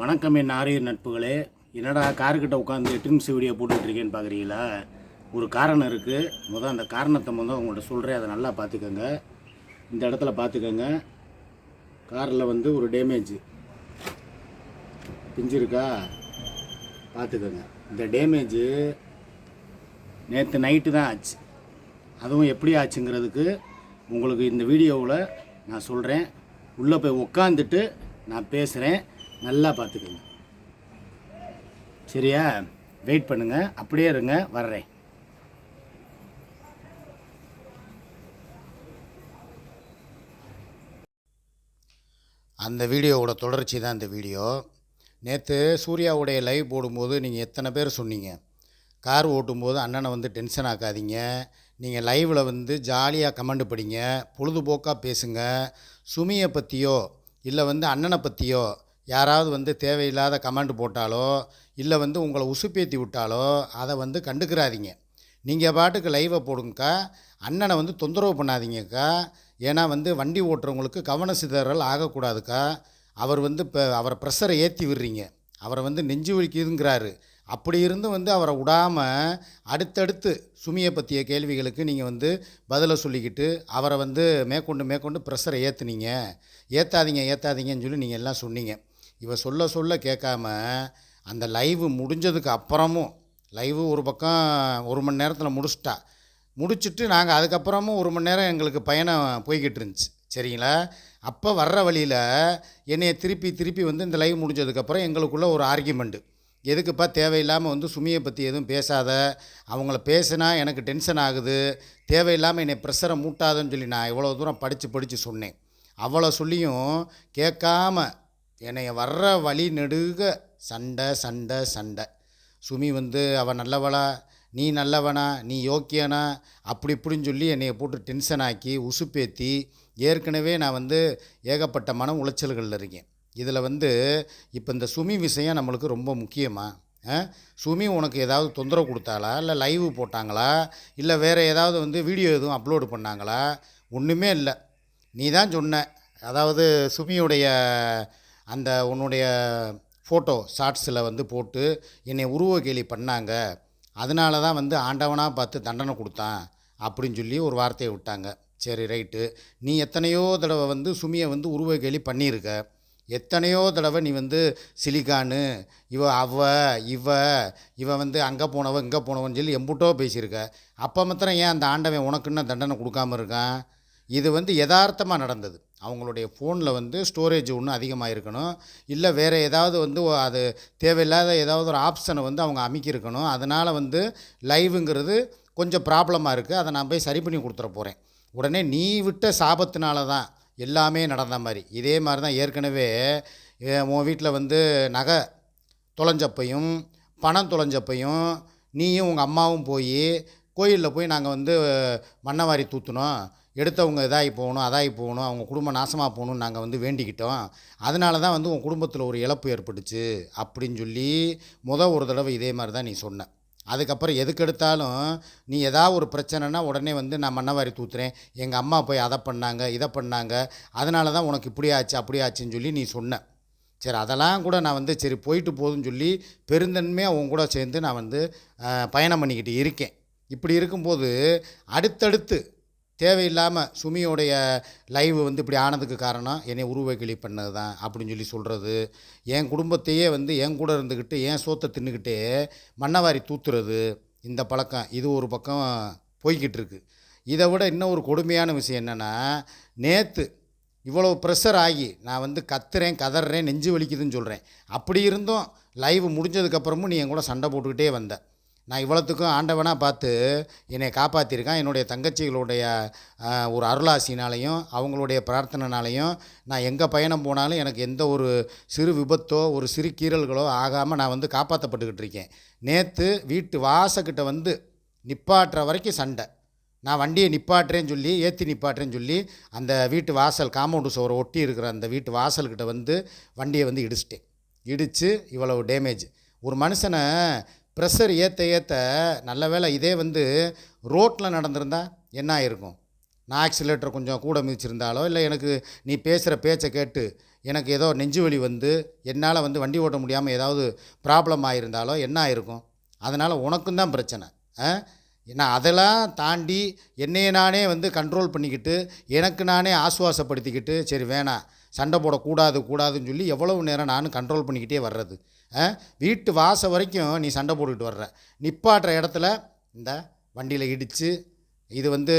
வணக்கம் என் ஆரியர் நட்புகளே. என்னடா கார்கிட்ட உட்காந்து ட்ரிம்ஸ் வீடியோ போட்டுட்ருக்கேன்னு பார்க்குறீங்களா? ஒரு காரணம் இருக்குது. அந்த காரணத்தை உங்கள்கிட்ட சொல்கிறேன், அதை நல்லா பார்த்துக்கோங்க. இந்த இடத்துல பார்த்துக்கோங்க, காரில் ஒரு டேமேஜ் பிஞ்சிருக்கா பார்த்துக்கோங்க. இந்த டேமேஜு நேற்று நைட்டு தான் ஆச்சு. அதுவும் எப்படி ஆச்சுங்கிறதுக்கு உங்களுக்கு இந்த வீடியோவில் நான் சொல்கிறேன். உள்ளே போய் உட்காந்துட்டு நான் பேசுகிறேன், நல்லா பார்த்துக்கோங்க. சரியா? வெயிட் பண்ணுங்கள், அப்படியே இருங்க, வர்றேன். அந்த வீடியோவோட தொடர்ச்சி தான் இந்த வீடியோ. நேற்று சூர்யாவுடைய லைவ் போடும்போது நீங்கள் எத்தனை பேர் சொன்னீங்க, கார் ஓட்டும்போது அண்ணனை டென்ஷன் ஆக்காதீங்க, நீங்கள் லைவில் ஜாலியாக கமெண்ட் படிங்க, பொழுதுபோக்காக பேசுங்க, சுமியை பற்றியோ இல்லை அண்ணனை பற்றியோ யாராவது தேவையில்லாத கமெண்ட் போட்டாலோ இல்லை உங்களை உசுப்பேற்றி விட்டாலோ அதை கண்டுக்கிறாதீங்க. நீங்கள் பாட்டுக்கு லைவை போடுங்கக்கா, அண்ணனை தொந்தரவு பண்ணாதீங்கக்கா. ஏன்னா வண்டி ஓட்டுறவங்களுக்கு கவன சிதறல் ஆகக்கூடாதுக்கா. அவர் இப்போ அவரை ப்ரெஷரை ஏற்றி விடுறீங்க, அவரை நெஞ்சு வலிக்குதுங்கிறாரு. அப்படி இருந்து அவரை விடாமல் அடுத்தடுத்து சுமியை பற்றிய கேள்விகளுக்கு நீங்கள் பதிலை சொல்லிக்கிட்டு அவரை மேற்கொண்டு ப்ரெஷரை ஏற்றுனீங்க. ஏற்றாதீங்கன்னு சொல்லி நீங்கள் எல்லாம் சொன்னீங்க. இவ சொல்ல கேட்காம அந்த லைவு முடிஞ்சதுக்கு அப்புறமும், லைவு ஒரு பக்கம் 1 மணி நேரத்தில் முடிச்சுட்டு நாங்கள் அதுக்கப்புறமும் 1 மணி நேரம் எங்களுக்கு பயணம் போய்கிட்டு இருந்துச்சு. சரிங்களா? அப்போ வர்ற வழியில் என்னையை திருப்பி இந்த லைவ் முடிஞ்சதுக்கப்புறம் எங்களுக்குள்ள ஒரு ஆர்கியூமெண்ட்டு. எதுக்குப்பா தேவையில்லாமல் சுமியை பற்றி எதுவும் பேசாத, அவங்கள பேசினா எனக்கு டென்ஷன் ஆகுது, தேவையில்லாமல் என்னை ப்ரெஷரை மூட்டாதுன்னு சொல்லி நான் இவ்வளோ தூரம் படித்து சொன்னேன். அவ்வளோ சொல்லியும் கேட்காம என்னை வர்ற வழி நெடுக சண்டை. சுமி அவன் நல்லவளா, நீ நல்லவனா, நீ யோக்கியனா, அப்படி இப்படின்னு சொல்லி என்னையை போட்டு டென்ஷன் ஆக்கி உசுப்பேற்றி, ஏற்கனவே நான் ஏகப்பட்ட மன உளைச்சல்களில் இருக்கேன். இதில் இப்போ இந்த சுமி விஷயம் நம்மளுக்கு ரொம்ப முக்கியமாக. சுமி உனக்கு ஏதாவது தொந்தரவு கொடுத்தாளா, இல்லை லைவ் போட்டாங்களா, இல்லை வேறு ஏதாவது வீடியோ எதுவும் அப்லோடு பண்ணாங்களா? ஒன்றுமே இல்லை. நீ தான் சொன்ன, அதாவது சுமியுடைய அந்த உன்னுடைய ஃபோட்டோ ஷார்ட்ஸில் போட்டு என்னை உருவ கேலி பண்ணாங்க, அதனால தான் ஆண்டவனாக பார்த்து தண்டனை கொடுத்தான் அப்படின்னு சொல்லி ஒரு வார்த்தையை விட்டாங்க. சரி, ரைட்டு. நீ எத்தனையோ தடவை சுமியை உருவ கேலி பண்ணியிருக்க. எத்தனையோ தடவை நீ சிலிக்கானு, இவ அங்கே போனவன் இங்கே போனவன் சொல்லி எம்புட்டோ பேசியிருக்க. அப்போ மாத்திரம் ஏன் அந்த ஆண்டவன் உனக்குன்னு தண்டனை கொடுக்காமல் இருக்கான்? இது யதார்த்தமாக நடந்தது. அவங்களுடைய ஃபோனில் ஸ்டோரேஜ் ஒன்று அதிகமாக இருக்கணும், இல்லை வேறு ஏதாவது அது தேவையில்லாத ஏதாவது ஒரு ஆப்ஷனை அவங்க அமைக்கியிருக்கணும். அதனால் லைவுங்கிறது கொஞ்சம் ப்ராப்ளமாக இருக்குது. அதை நான் போய் சரி பண்ணி கொடுத்துட போகிறேன். உடனே நீ விட்ட சாபத்தினால தான் எல்லாமே நடந்த மாதிரி. இதே மாதிரி தான் ஏற்கனவே உன் வீட்டில் நகை தொலைஞ்சப்பையும் பணம் தொலைஞ்சப்பையும் நீயும் உங்கள் அம்மாவும் கோயிலில் போய் நாங்கள் மண்ணவாரி தூற்றினோம், எடுத்தவங்க இதாகி போகணும், அவங்க குடும்பம் நாசமாக போகணும்னு நாங்கள் வேண்டிக்கிட்டோம். அதனால தான் உன் குடும்பத்தில் ஒரு இழப்பு ஏற்பட்டுச்சு அப்படின்னு சொல்லி ஒரு தடவை இதே மாதிரி தான் நீ சொன்ன. அதுக்கப்புறம் எதுக்கெடுத்தாலும் நீ ஏதாவது ஒரு பிரச்சனைனா உடனே நான் மண்ணவாரி தூத்துறேன், எங்கள் அம்மா போய் அதை பண்ணாங்க இதை பண்ணாங்க, அதனால தான் உனக்கு இப்படி ஆச்சு அப்படி ஆச்சுன்னு சொல்லி நீ சொன்ன. சரி, அதெல்லாம் கூட நான் சரி போயிட்டு போதுன்னு சொல்லி பெருந்தன்மையாக உன் கூட சேர்ந்து நான் பயணம் பண்ணிக்கிட்டு இருக்கேன். இப்படி இருக்கும்போது அடுத்தடுத்து தேவையில்லாமல் சுமியோடைய லைவ் இப்படி ஆனதுக்கு காரணம் என்னை உருவக்கிளி பண்ணது தான் அப்படின்னு சொல்லி சொல்கிறது, என் குடும்பத்தையே என் கூட இருந்துக்கிட்டு என் சோத்தை தின்னுக்கிட்டே மண்ணவாரி தூத்துறது, இந்த பழக்கம் இது ஒரு பக்கம் போய்கிட்டு இருக்கு. இதை விட இன்னும் ஒரு கொடுமையான விஷயம் என்னென்னா, நேற்று இவ்வளோ ப்ரெஷர் ஆகி நான் கத்துறேன் கதறேன் நெஞ்சு வலிக்குதுன்னு சொல்கிறேன். அப்படி இருந்தும் லைவ் முடிஞ்சதுக்கப்புறமும் நீ என் கூட சண்டை போட்டுக்கிட்டே வந்த. நான் இவ்வளோத்துக்கும் ஆண்டவனாக பார்த்து என்னை காப்பாற்றிருக்கான். என்னுடைய தங்கச்சிகளுடைய ஒரு அருளாசினாலையும் அவங்களுடைய பிரார்த்தனைனாலையும் நான் எங்கே பயணம் போனாலும் எனக்கு எந்த ஒரு சிறு விபத்தோ ஒரு சிறு கீறல்களோ ஆகாமல் நான் காப்பாற்றப்பட்டுக்கிட்டு இருக்கேன். நேற்று வீட்டு வாசக்கிட்ட நிப்பாட்டுற வரைக்கும் சண்டை. நான் வண்டியை ஏற்றி நிப்பாட்டுறேன்னு சொல்லி அந்த வீட்டு வாசல் காம்பவுண்டு சுவரை ஒட்டி இருக்கிற அந்த வீட்டு வாசல்கிட்ட வண்டியை இடிச்சிட்டேன். இடித்து இவ்வளவு டேமேஜ். ஒரு மனுஷனை ப்ரெஷர் ஏற்ற நல்ல வேளை இதே ரோட்டில் நடந்திருந்தால் என்ன ஆயிருக்கும்? நான் ஆக்சிலேட்டரை கொஞ்சம் கூட மிதிச்சிருந்தாலோ, இல்லை எனக்கு நீ பேசுகிற பேச்சை கேட்டு எனக்கு ஏதோ நெஞ்சு வலி வந்து என்னால் வந்து வண்டி ஓட்ட முடியாமல் ஏதாவது ப்ராப்ளம் ஆகியிருந்தாலோ என்ன ஆயிருக்கும்? அதனால் உனக்கும் தான் பிரச்சனை. நான் அதெல்லாம் தாண்டி என்னைய நானே வந்து கண்ட்ரோல் பண்ணிக்கிட்டு எனக்கு நானே ஆசுவாசப்படுத்திக்கிட்டு சரி வேணாம் சண்டை கூடாதுன்னு சொல்லி எவ்வளவு நேரம் நானும் கண்ட்ரோல் பண்ணிக்கிட்டே வர்றது. வீட்டு வாசல் வரைக்கும் நீ சண்டை போட்டுக்கிட்டு வர்ற, நிப்பாட்டுற இடத்துல இந்த வண்டியில் இடித்து, இது வந்து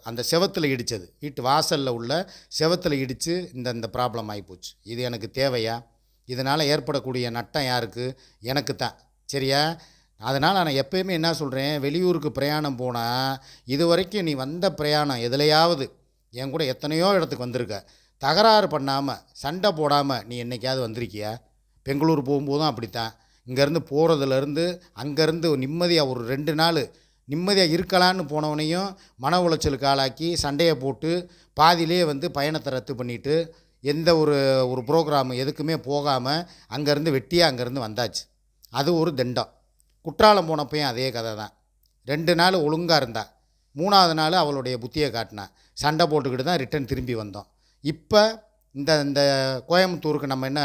அந்த செவத்தில் இடித்தது, வீட்டு வாசலில் உள்ள செவத்தில் இடித்து இந்த ப்ராப்ளம் ஆகிப்போச்சு. இது எனக்கு தேவையா? இதனால் ஏற்படக்கூடிய நட்டம் யாருக்கு? எனக்கு தான். சரியா? அதனால் நான் எப்போயுமே என்ன சொல்கிறேன், வெளியூருக்கு பிரயாணம் போனால் இது வரைக்கும் நீ வந்த பிரயாணம் எதுலையாவது என் கூட எத்தனையோ இடத்துக்கு வந்திருக்க, தகராறு பண்ணாமல் சண்டை போடாமல் நீ என்றைக்காவது வந்திருக்கியா? பெங்களூர் போகும்போதும் அப்படித்தான். இங்கேருந்து போகிறதுலேருந்து அங்கேருந்து நிம்மதியாக ஒரு 2 நாள் நிம்மதியாக இருக்கலான்னு போனவனையும் மன உளைச்சலுக்கு ஆளாக்கி சண்டையை போட்டு பாதியிலே வந்து பயணத்தை ரத்து பண்ணிவிட்டு எந்த ஒரு ப்ரோக்ராம் எதுக்குமே போகாமல் அங்கேருந்து வெட்டியாக அங்கேருந்து வந்தாச்சு. அது ஒரு தண்டம். குற்றாலம் போனப்பையும் அதே கதை தான். 2 நாள் ஒழுங்காக இருந்தா, 3ஆவது நாள் அவளுடைய புத்தியை காட்டினா, சண்டை போட்டுக்கிட்டு தான் ரிட்டன் திரும்பி வந்தோம். இப்போ இந்த கோயம்புத்தூருக்கு நம்ம என்ன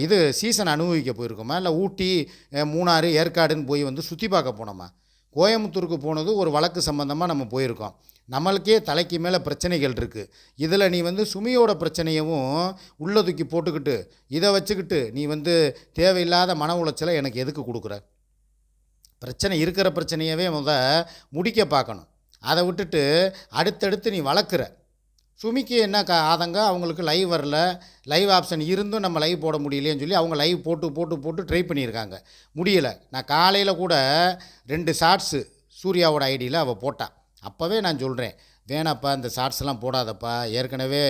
இது சீசன் அனுபவிக்க போயிருக்கோமா, இல்லை ஊட்டி மூணாறு ஏற்காடுன்னு போய் வந்து சுற்றி பார்க்க போனோமா? கோயம்புத்தூருக்கு போனது ஒரு வழக்கு சம்மந்தமாக நம்ம போயிருக்கோம். நம்மளுக்கே தலைக்கு மேலே பிரச்சனைகள் இருக்குது. இதில் நீ வந்து சுமியோட பிரச்சனையவும் உள்ள தூக்கி போட்டுக்கிட்டு இதை வச்சுக்கிட்டு நீ வந்து தேவையில்லாத மன உளைச்சலை எனக்கு எதுக்கு கொடுக்குற? பிரச்சனை இருக்கிற பிரச்சனையவே முடிக்க பார்க்கணும். அதை விட்டுட்டு அடுத்தடுத்து நீ வளர்க்குற. சுமிக்கு என்ன ஆதங்கம், அவங்களுக்கு லைவ் வரல, லைவ் ஆப்ஷன் இருந்தும் நம்ம லைவ் போட முடியலையேன்னு சொல்லி அவங்க லைவ் போட்டு ட்ரை பண்ணியிருக்காங்க, முடியலை. நான் காலையில் கூட 2 ஷார்ட்ஸு சூர்யாவோட ஐடியில் அவள் போட்டான். அப்போவே நான் சொல்கிறேன், வேணாப்பா இந்த ஷார்ட்ஸ்லாம் போடாதப்பா, ஏற்கனவே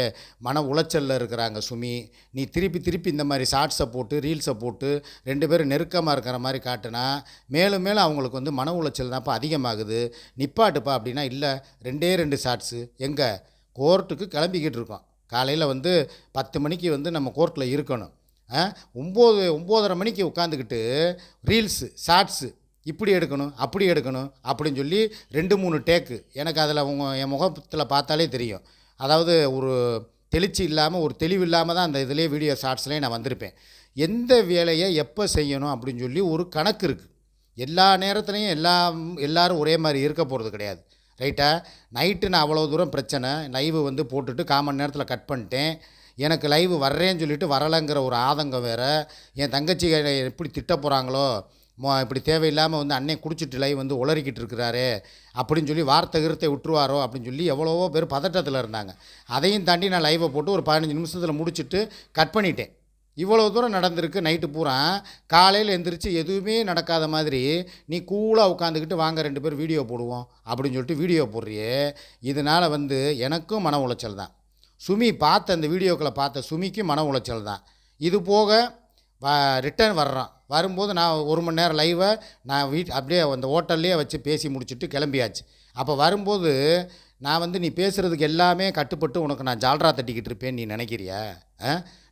மன உளைச்சலில் இருக்கிறாங்க சுமி, நீ திருப்பி இந்த மாதிரி ஷார்ட்ஸை போட்டு ரீல்ஸை போட்டு 2 பேரும் நெருக்கமாக இருக்கிற மாதிரி காட்டுனா மேலும் அவங்களுக்கு வந்து மன உளைச்சல் தான்ப்பா அதிகமாகுது, நிப்பாட்டுப்பா அப்படின்னா, இல்லை 2 ஷார்ட்ஸு எங்கே கோர்ட்டுக்கு கிளம்பிக்கிட்டு இருக்கோம். காலையில் வந்து 10 மணிக்கு வந்து நம்ம கோர்ட்டில் இருக்கணும். 9:30 மணிக்கு உட்காந்துக்கிட்டு ரீல்ஸு ஷார்ட்ஸு இப்படி எடுக்கணும் அப்படி எடுக்கணும் அப்படின்னு சொல்லி 2-3 டேக்கு. எனக்கு அதில் என் முகத்தில் பார்த்தாலே தெரியும். அதாவது ஒரு தெளிச்சி இல்லாமல் ஒரு தெளிவு இல்லாமல் தான் அந்த இதிலே வீடியோ ஷார்ட்ஸ்லேயே நான் வந்திருப்பேன். எந்த வேலையை எப்போ செய்யணும் அப்படின்னு சொல்லி ஒரு கணக்கு இருக்குது. எல்லா நேரத்துலையும் எல்லோரும் ஒரே மாதிரி இருக்க போகிறது கிடையாது. ரைட்டா? நைட்டு நான் அவ்வளோ தூரம் பிரச்சனை, லைவு வந்து போட்டுட்டு 1/4 மணி நேரத்தில் கட் பண்ணிட்டேன். எனக்கு லைவு வர்றேன்னு சொல்லிட்டு வரலைங்கிற ஒரு ஆதங்கம் வேறு. என் தங்கச்சி எப்படி திட்ட போகிறாங்களோ, இப்படி தேவையில்லாமல் வந்து அண்ணன் குடிச்சிட்டு லைவ் வந்து உளறிக்கிட்டு இருக்கிறாரு அப்படின்னு சொல்லி வார்த்தை விட்டுருவாரோ அப்படின்னு சொல்லி எவ்வளவோ பேர் பதட்டத்தில் இருந்தாங்க. அதையும் தாண்டி நான் லைவை போட்டு ஒரு 15 நிமிஷத்தில் முடிச்சுட்டு கட் பண்ணிட்டேன். இவ்வளோ தூரம் நடந்திருக்கு நைட்டு பூரா. காலையில் எந்திரிச்சு எதுவுமே நடக்காத மாதிரி நீ கூலாக உட்காந்துக்கிட்டு வாங்க 2 பேர் வீடியோ போடுவோம் அப்படின்னு சொல்லிட்டு வீடியோ போடுறியே. இதனால் வந்து எனக்கும் மன உளைச்சல் தான். சுமி பார்த்த அந்த வீடியோக்களை பார்த்த சுமிக்கும் மன உளைச்சல் தான். இது போக ரிட்டர்ன் வரும்போது நான் 1 மணி நேரம் லைவை நான் அப்படியே அந்த ஹோட்டல்லையே வச்சு பேசி முடிச்சுட்டு கிளம்பியாச்சு. அப்போ வரும்போது நான் வந்து நீ பேசுகிறதுக்கு எல்லாமே கட்டுப்பட்டு உனக்கு நான் ஜால்ரா தட்டிக்கிட்டு இருப்பேன்னு நீ நினைக்கிறியா?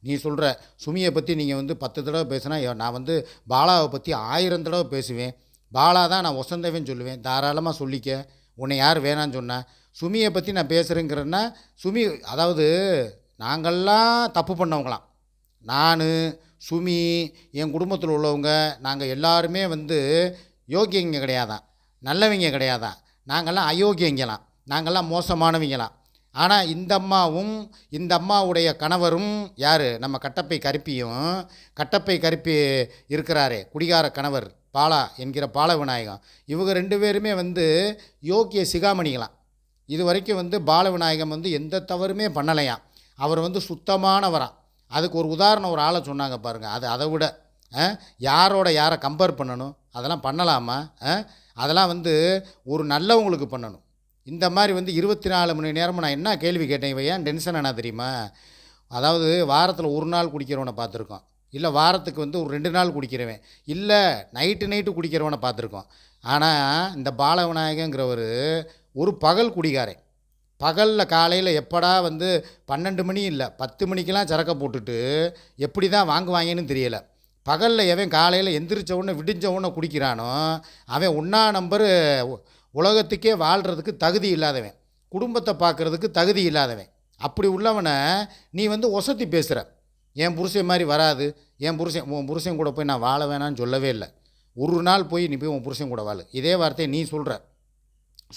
நீ சொல்கிற சுமியை பற்றி நீங்கள் வந்து 10 தடவை பேசுனா, நான் வந்து பாலாவை பற்றி 1000 தடவை பேசுவேன். பாலா தான் நான் ஒசந்தவன் சொல்லுவேன். தாராளமாக சொல்லிக்க, உன்னை யார் வேணான்னு சொன்னேன்? சுமியை பற்றி நான் பேசுகிறேங்கிறேன்னா சுமி, அதாவது நாங்கள்லாம் தப்பு பண்ணவங்களாம். நான் சுமி என் குடும்பத்தில் உள்ளவங்க நாங்கள் எல்லாருமே வந்து யோக்கியங்க கிடையாதான், நல்லவங்க கிடையாதான், நாங்கள்லாம் அயோக்கியங்களாம், நாங்கள்லாம் மோசமானவங்களாம். ஆனால் இந்த அம்மாவுடைய கணவரும் யார்? நம்ம கட்டப்பை கருப்பி இருக்கிறாரே குடிகார கணவர் பாலா என்கிற பால விநாயகம். இவங்க 2 பேருமே வந்து யோக்கிய சிகாமணிகளாம். இது வரைக்கும் வந்து பால விநாயகம் வந்து எந்த தவறுமே பண்ணலையாம். அவர் வந்து சுத்தமானவராம். அதுக்கு ஒரு உதாரணம் ஒரு ஆளை சொன்னாங்க பாருங்கள். அதை விட யாரை கம்பேர் பண்ணணும்? அதெல்லாம் பண்ணலாமா? அதெல்லாம் வந்து ஒரு நல்லவங்களுக்கு பண்ணணும். இந்த மாதிரி வந்து 24 மணி நேரமும் நான் என்ன கேள்வி கேட்டேன், இவன் ஏன் டென்ஷன் ஆனா தெரியுமா? அதாவது வாரத்தில் 1 நாள் குடிக்கிறவனை பார்த்துருக்கோம், இல்லை வாரத்துக்கு வந்து ஒரு 2 நாள் குடிக்கிறவன், இல்லை நைட்டு குடிக்கிறவனை பார்த்துருக்கோம். ஆனால் இந்த பால விநாயகங்கிறவர் ஒரு பகல் குடிகாரன். பகலில் காலையில் எப்படா வந்து 12 மணி இல்லை 10 மணிக்கெலாம் சரக்கை போட்டுட்டு எப்படி தான் வாங்குவாங்கன்னு தெரியலை. பகலில் எவன் காலையில் எந்திரிச்ச உடனே விடிஞ்ச உடனே குடிக்கிறானோ அவன் 1 நம்பர் உலகத்துக்கே வாழ்கிறதுக்கு தகுதி இல்லாதவன், குடும்பத்தை பார்க்குறதுக்கு தகுதி இல்லாதவன். அப்படி உள்ளவனை நீ வந்து ஒசத்தி பேசுகிற. என் புருஷன் மாதிரி வராது. உன் புருஷன் கூட போய் நான் வாழ வேணான்னு சொல்லவே இல்லை. ஒரு நாள் போய் நீ போய் உன் புருஷன் கூட வாழு. இதே வார்த்தையை நீ சொல்கிற.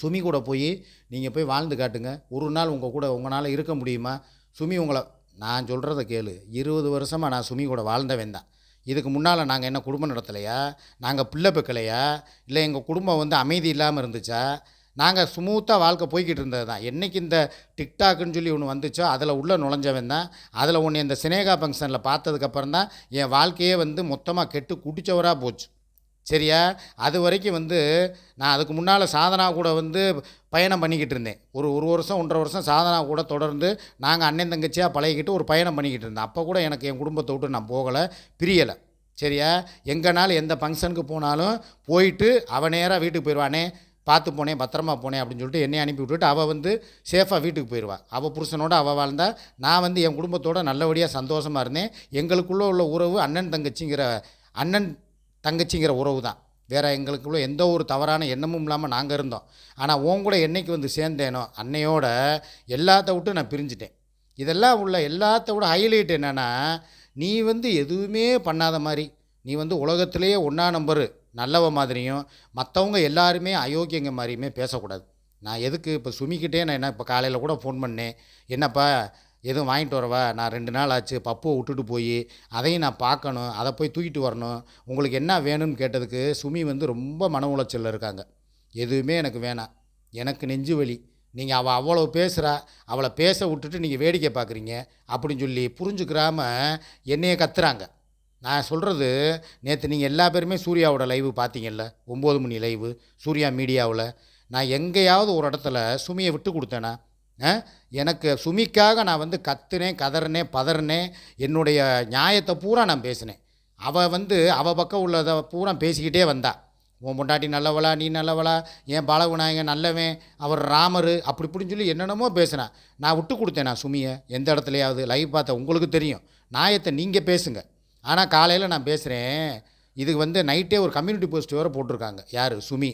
சுமி கூட போய் நீங்கள் போய் வாழ்ந்து காட்டுங்க. ஒரு நாள் உங்களால் இருக்க முடியுமா? சுமி நான் சொல்கிறத கேளு. 20 வருஷமாக நான் சுமி கூட வாழ்ந்தவன் தான். இதுக்கு முன்னால் நாங்கள் என்ன குடும்பம் நடத்தலையா? நாங்கள் பிள்ளை பெக்கலையா? இல்லை எங்கள் குடும்பம் அமைதி இல்லாமல் இருந்துச்சா? நாங்கள் ஸ்மூத்தாக வாழ்க்கை போய்கிட்டு இருந்தது தான். என்றைக்கு இந்த டிக்டாக்குன்னு சொல்லி ஒன்று வந்துச்சோ அதில் உள்ளே நுழைஞ்சவன் தான். அதில் ஒன்று இந்த சினேகா ஃபங்க்ஷனில் பார்த்ததுக்கப்புறம் தான் என் வாழ்க்கையே மொத்தமாக கெட்டு குடித்தவராக போச்சு. சரியா? அது வரைக்கும் நான் அதுக்கு முன்னால் சாதனா கூட பயணம் பண்ணிக்கிட்டு இருந்தேன். ஒரு வருஷம் 1.5 வருஷம் சாதனா கூட தொடர்ந்து நாங்கள் அண்ணன் தங்கச்சியாக பழகிக்கிட்டு ஒரு பயணம் பண்ணிக்கிட்டு இருந்தேன். அப்போ கூட எனக்கு என் குடும்பத்தை விட்டு நான் போகலை, பிரியலை. சரியா? எங்கேனாலும் எந்த ஃபங்க்ஷனுக்கு போனாலும் போயிட்டு அவள் நேராக வீட்டுக்கு போயிடுவானே, பார்த்து போனேன், பத்திரமா போனேன் அப்படின்னு சொல்லிட்டு என்னை அனுப்பி விட்டுட்டு அவள் சேஃபாக வீட்டுக்கு போயிடுவாள். அவள் புருஷனோடு அவள் வாழ்ந்தா. நான் என் குடும்பத்தோடு நல்லபடியாக சந்தோஷமாக இருந்தேன். எங்களுக்குள்ளே உள்ள உறவு அண்ணன் தங்கச்சிங்கிற உறவு தான். வேறு எங்களுக்குள்ள எந்த ஒரு தவறான எண்ணமும் இல்லாமல் நாங்கள் இருந்தோம். ஆனால் உன் கூட என்றைக்கு சேர்ந்தேனோ அன்னையோட எல்லாத்த விட்டு நான் பிரிஞ்சிட்டேன். இதெல்லாம் உள்ள எல்லாத்த விட ஹைலைட் என்னென்னா, நீ எதுவுமே பண்ணாத மாதிரி, நீ உலகத்திலேயே 1ஆம் நம்பரு நல்லவ மாதிரியும் மற்றவங்க எல்லாருமே அயோக்கியங்க மாதிரியுமே பேசக்கூடாது. நான் எதுக்கு இப்போ சுமிக்கிட்டே நான் இப்போ காலையில் கூட ஃபோன் பண்ணேன். என்னப்பா எதுவும் வாங்கிட்டு வரவா? நான் 2 நாள் ஆச்சு பப்புவை விட்டுட்டு போய், அதையும் நான் பார்க்கணும், அதை போய் தூக்கிட்டு வரணும். உங்களுக்கு என்ன வேணும்னு கேட்டதுக்கு சுமி ரொம்ப மன உளைச்சலில் இருக்காங்க. எதுவுமே எனக்கு வேணாம், எனக்கு நெஞ்சு வலி. நீங்கள் அவள் அவ்வளோ பேசுகிறா, அவளை பேச விட்டுட்டு நீங்கள் வேடிக்கை பார்க்குறீங்க அப்படின்னு சொல்லி புரிஞ்சுக்கிறாம என்னையே கத்துறாங்க. நான் சொல்கிறது, நேற்று நீங்கள் எல்லா பேருமே சூர்யாவோட லைவு பார்த்தீங்கல்ல, 9 மணி லைவு சூர்யா மீடியாவில். நான் எங்கேயாவது ஒரு இடத்துல சுமியை விட்டு கொடுத்தேனா? எனக்கு சுமிக்காக நான் கத்துனேன், கதறினேன், பதறினேன். என்னுடைய நியாயத்தை பூரா நான் பேசினேன். அவள் அவள் பக்கம் உள்ளதை பூரா பேசிக்கிட்டே வந்தா. உன் பொண்டாட்டி நல்லவளா, நீ நல்லவளா, என் பாலகுநாயகன் நல்லவன், அவர் ராமர், அப்படி இப்படின்னு சொல்லி என்னென்னமோ பேசினேன். நான் விட்டு கொடுத்தேன். நான் சுமியை எந்த இடத்துலையாவது லைவ் பார்த்த உங்களுக்கு தெரியும். நியாயத்தை நீங்கள் பேசுங்க. ஆனால் காலையில் நான் பேசுகிறேன். இதுக்கு நைட்டே ஒரு கம்யூனிட்டி போஸ்ட் வேறு போட்டிருக்காங்க. யார்? சுமி.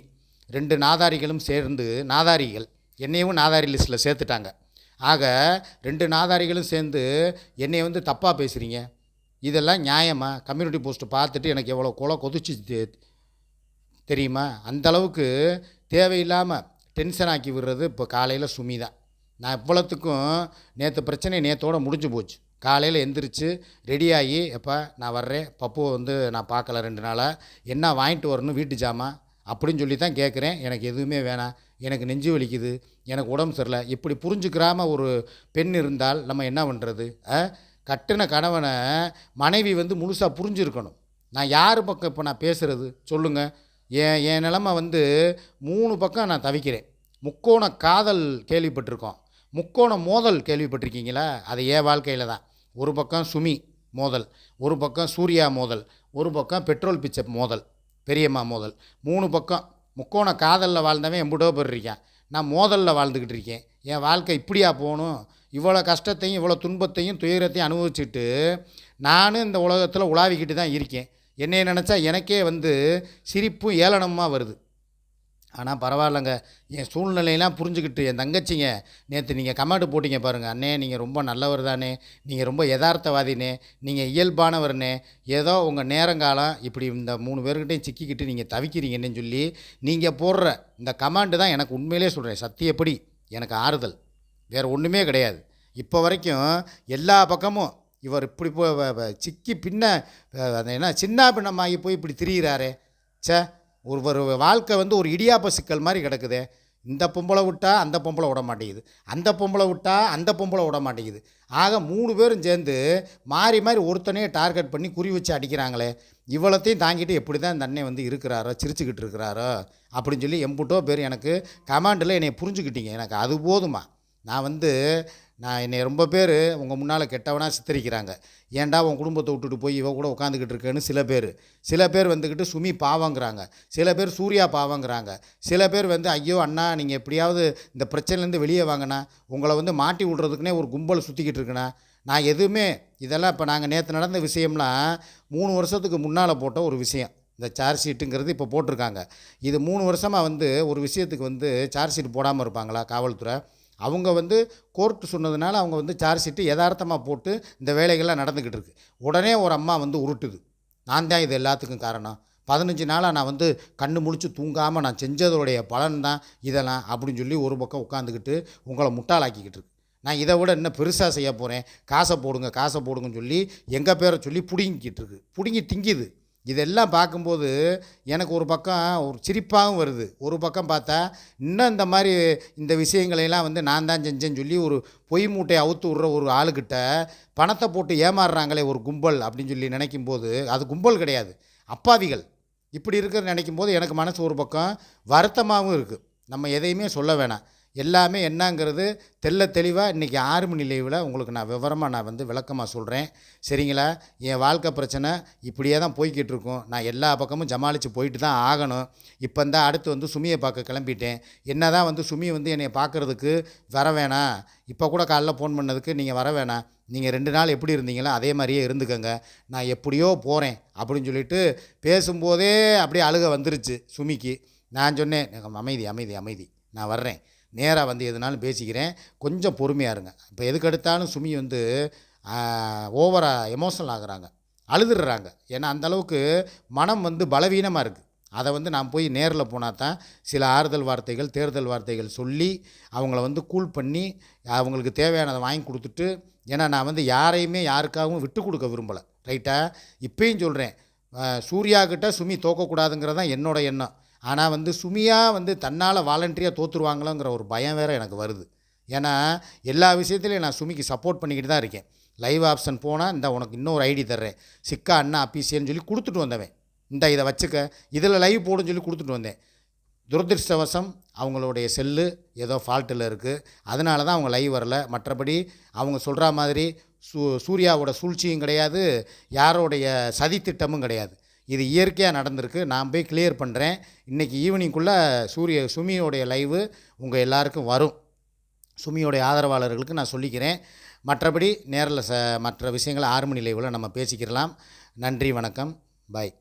2 நாதாரிகளும் சேர்ந்து, நாதாரிகள் என்னையும் நாதாரி லிஸ்ட்டில் சேர்த்துட்டாங்க. ஆக 2 நாதாரிகளும் சேர்ந்து என்னை தப்பாக பேசுகிறீங்க. இதெல்லாம் நியாயமா? கம்யூனிட்டி போஸ்ட்டு பார்த்துட்டு எனக்கு எவ்வளோ கொதிச்சு தெரியுமா? அந்தளவுக்கு தேவையில்லாமல் டென்ஷன் ஆக்கி விடுறது இப்போ காலையில் சுமி தான். நான் இவ்வளோத்துக்கும் நேற்று பிரச்சனை நேற்றோடு முடிஞ்சு போச்சு. காலையில் எந்திரிச்சு ரெடியாகி, எப்போ நான் வர்றேன், பப்புவை நான் பார்க்கல 2 நாளாக, என்ன வாங்கிட்டு வரணும் வீட்டு ஜாமான் அப்படின்னு சொல்லி தான் கேட்குறேன். எனக்கு எதுவுமே வேணாம், எனக்கு நெஞ்சு வலிக்குது, எனக்கு உடம்பு சரியில்லை. இப்படி புரிஞ்சுக்கிறாம ஒரு பெண் இருந்தால் நம்ம என்ன பண்ணுறது? கட்டின கணவனை மனைவி முழுசாக புரிஞ்சுருக்கணும். நான் யார் பக்கம் இப்போ நான் பேசுகிறது சொல்லுங்கள்? என் நிலமை 3 பக்கம் நான் தவிக்கிறேன். முக்கோண காதல் கேள்விப்பட்டிருக்கோம், முக்கோண மோதல் கேள்விப்பட்டிருக்கீங்களா? அது என் வாழ்க்கையில் தான். ஒரு பக்கம் சுமி மோதல், ஒரு பக்கம் சூர்யா மோதல், ஒரு பக்கம் பெட்ரோல் பிச்சை மோதல், பெரியம்மா மோதல். 3 பக்கம் முக்கோண காதலில் வாழ்ந்தவன் எம்புடோ போயிருக்கேன். நான் மோதலில் வாழ்ந்துக்கிட்டு இருக்கேன். என் வாழ்க்கை இப்படியா போகணும்? இவ்வளோ கஷ்டத்தையும் இவ்வளோ துன்பத்தையும் துயரத்தையும் அனுபவிச்சுட்டு நானும் இந்த உலகத்தில் உலாவிக்கிட்டு தான் இருக்கேன். என்னைய நினச்சா எனக்கே சிரிப்பும் ஏளனமாக வருது. ஆனால் பரவாயில்லைங்க, என் சூழ்நிலையெல்லாம் புரிஞ்சுக்கிட்டு என் தங்கச்சிங்க நேற்று நீங்கள் கமெண்ட் போட்டிங்க பாருங்கள். அண்ணே நீங்கள் ரொம்ப நல்லவர் தானே, நீங்கள் ரொம்ப யதார்த்தவாதினே, நீங்கள் இயல்பானவர்னே, ஏதோ உங்கள் நேரங்காலம் இப்படி இந்த 3 பேர்கிட்டையும் சிக்கிக்கிட்டு நீங்கள் தவிக்கிறீங்கன்னு சொல்லி நீங்கள் போடுற இந்த கமெண்ட் தான் எனக்கு உண்மையிலே சொல்கிறேன், சத்தியப்படி எனக்கு ஆறுதல். வேறு ஒன்றுமே கிடையாது. இப்போ வரைக்கும் எல்லா பக்கமும் இவர் இப்படி சிக்கி பின்ன அது என்ன சின்ன பின்னமாகி போய் இப்படி திரியிறாரே. ஒரு வாழ்க்கை ஒரு இடியாப்ப சிக்கல் மாதிரி கிடக்குதே. இந்த பொம்பளை விட்டால் அந்த பொம்பளை விட மாட்டேங்குது, அந்த பொம்பளை விட்டால் அந்த பொம்பளை விட மாட்டேங்குது. ஆக 3 பேரும் சேர்ந்து மாறி மாறி ஒருத்தனையே டார்கெட் பண்ணி குறி வச்சு அடிக்கிறாங்களே. இவ்வளோத்தையும் தாங்கிட்டு எப்படி தான் இந்த அண்ணன் இருக்கிறாரோ, சிரிச்சுக்கிட்டு இருக்கிறாரோ அப்படின்னு சொல்லி எம்புட்டோ பேர் எனக்கு கமாண்டில் என்னை புரிஞ்சுக்கிட்டீங்க. எனக்கு அது போதுமா. நான் என்னை ரொம்ப பேர் உங்கள் முன்னால் கெட்டவனாக சித்தரிக்கிறாங்க. ஏன்டா உன் குடும்பத்தை விட்டுட்டு போய் இவ கூட உட்காந்துக்கிட்டு இருக்கேன்னு சில பேர் சுமி பாவங்கிறாங்க, சில பேர் சூர்யா பாவங்கிறாங்க, சில பேர் ஐயோ அண்ணா நீங்கள் எப்படியாவது இந்த பிரச்சனைலேருந்து வெளியே வாங்கினா, உங்களை மாட்டி விட்றதுக்குனே ஒரு கும்பல் சுற்றிக்கிட்டு இருக்குண்ணா. நான் எதுவுமே இதெல்லாம் இப்போ நாங்கள் நேற்று நடந்த விஷயம்லாம் 3 வருஷத்துக்கு முன்னால் போட்ட ஒரு விஷயம். இந்த சார்ஜ் ஷீட்டுங்கிறது இப்போ போட்டிருக்காங்க. இது 3 வருஷமாக ஒரு விஷயத்துக்கு சார்ஜ் ஷீட் போடாமல் இருப்பாங்களா காவல்துறை? அவங்க வந்து கோர்ட்டு சொன்னதுனால அவங்க வந்து சார்ஜ் ஷீட்டு யதார்த்தமாக போட்டு இந்த வேலைகள்லாம் நடந்துக்கிட்டு இருக்கு. உடனே ஒரு அம்மா வந்து உருட்டுது, நான் தான் இது எல்லாத்துக்கும் காரணம், 15 நாளாக நான் வந்து கண்ணு முழிச்சு தூங்காமல் நான் செஞ்சதோடைய பலன் தான் இதெல்லாம் அப்படின்னு சொல்லி ஒரு பக்கம் உட்காந்துக்கிட்டு உங்களை முட்டாளாக்கிக்கிட்டு இருக்கு. நான் இதை விட இன்னும் பெருசாக செய்ய போகிறேன், காசை போடுங்க காசை போடுங்கன்னு சொல்லி எங்கள் பேரை சொல்லி பிடுங்கிக்கிட்டு இருக்கு, பிடுங்கி திங்கிது. இதெல்லாம் பார்க்கும்போது எனக்கு ஒரு பக்கம் ஒரு சிரிப்பாகவும் வருது, ஒரு பக்கம் பார்த்தா இன்னும் இந்த மாதிரி இந்த விஷயங்களையெல்லாம் வந்து நான் தான் செஞ்சேன்னு சொல்லி ஒரு பொய் மூட்டையை அவுத்து விட்ற ஒரு ஆளுக்கிட்ட பணத்தை போட்டு ஏமாறுறாங்களே ஒரு கும்பல் அப்படின்னு சொல்லி நினைக்கும்போது, அது கும்பல் கிடையாது, அப்பாவிகள். இப்படி இருக்கிறத நினைக்கும்போது எனக்கு மனசு ஒரு பக்கம் வருத்தமாகவும் இருக்குது. நம்ம எதையுமே சொல்ல வேணாம், எல்லாமே என்னங்கிறது தெளிவாக இன்றைக்கி 6 மணி லைவில் உங்களுக்கு நான் விவரமாக நான் வந்து விளக்கமாக சொல்கிறேன். சரிங்களா? என் வாழ்க்கை பிரச்சனை இப்படியே தான் போய்கிட்டு இருக்கும். நான் எல்லா பக்கமும் ஜமாளித்து போயிட்டு தான் ஆகணும். இப்போ இந்த அடுத்து வந்து சுமியை பார்க்க கிளம்பிட்டேன். என்ன தான் வந்து சுமி வந்து என்னை பார்க்குறதுக்கு வர வேணாம், இப்போ கூட காலைல ஃபோன் பண்ணதுக்கு நீங்கள் வர வேணாம், நீங்கள் 2 நாள் எப்படி இருந்தீங்களோ அதே மாதிரியே இருந்துக்கங்க, நான் எப்படியோ போகிறேன் அப்படின்னு சொல்லிட்டு பேசும்போதே அப்படியே அழுக வந்துருச்சு சுமிக்கு. நான் சொன்னேன், அமைதி அமைதி அமைதி, நான் வர்றேன், நேராக வந்து எதுனாலும் பேசிக்கிறேன், கொஞ்சம் பொறுமையாக இருங்க. இப்போ எதுக்கு எடுத்தாலும் சுமி வந்து ஓவராக எமோஷனல் ஆகுறாங்க, அழுதுடுறாங்க. ஏன்னா அந்தளவுக்கு மனம் வந்து பலவீனமாக இருக்குது. அதை வந்து நான் போய் நேரில் போனால் தான் சில ஆறுதல் வார்த்தைகள் தேர்தல் வார்த்தைகள் சொல்லி அவங்கள வந்து கூல் பண்ணி அவங்களுக்கு தேவையானதை வாங்கி கொடுத்துட்டு, ஏன்னா நான் வந்து யாரையுமே யாருக்காகவும் விட்டு கொடுக்க விரும்பலை. ரைட்டா? இப்பயும் சொல்கிறேன், சூர்யாக்கிட்ட சுமி தோக்கக்கூடாதுங்கிறது தான் என்னோடய எண்ணம். ஆனால் வந்து சுமியாக வந்து தன்னால் வாலண்டரியாக தோற்றுருவாங்களோங்கிற ஒரு பயம் வேறு எனக்கு வருது. ஏன்னா எல்லா விஷயத்துலையும் நான் சுமிக்கு சப்போர்ட் பண்ணிக்கிட்டு தான் இருக்கேன். லைவ் ஆப்ஷன் போனால் இந்த உனக்கு இன்னொரு ஐடி தர்றேன், சிக்கா அண்ணா அபிஷியல்னு சொல்லி கொடுத்துட்டு வந்தவன், இந்த இதை வச்சுக்க, இதில் லைவ் போடுன்னு சொல்லி கொடுத்துட்டு வந்தேன். துரதிருஷ்டவசம் அவங்களுடைய செல்லு ஏதோ ஃபால்ட்டில் இருக்குது, அதனால தான் அவங்க லைவ் வரல. மற்றபடி அவங்க சொல்கிற மாதிரி சூர்யாவோட சூழ்ச்சியும் கிடையாது, யாரோடைய சதித்திட்டமும் கிடையாது. இது இயற்கையாக நடந்திருக்கு. நான் போய் கிளியர் பண்ணுறேன். இன்றைக்கி ஈவினிங்குள்ளே சுமியோடைய லைவு உங்கள் எல்லாருக்கும் வரும். சுமியோடைய ஆதரவாளர்களுக்கு நான் சொல்லிக்கிறேன். மற்றபடி நேரில் மற்ற விஷயங்களை 6 மணி லைவில் நம்ம பேசிக்கிறலாம். நன்றி, வணக்கம், பாய்.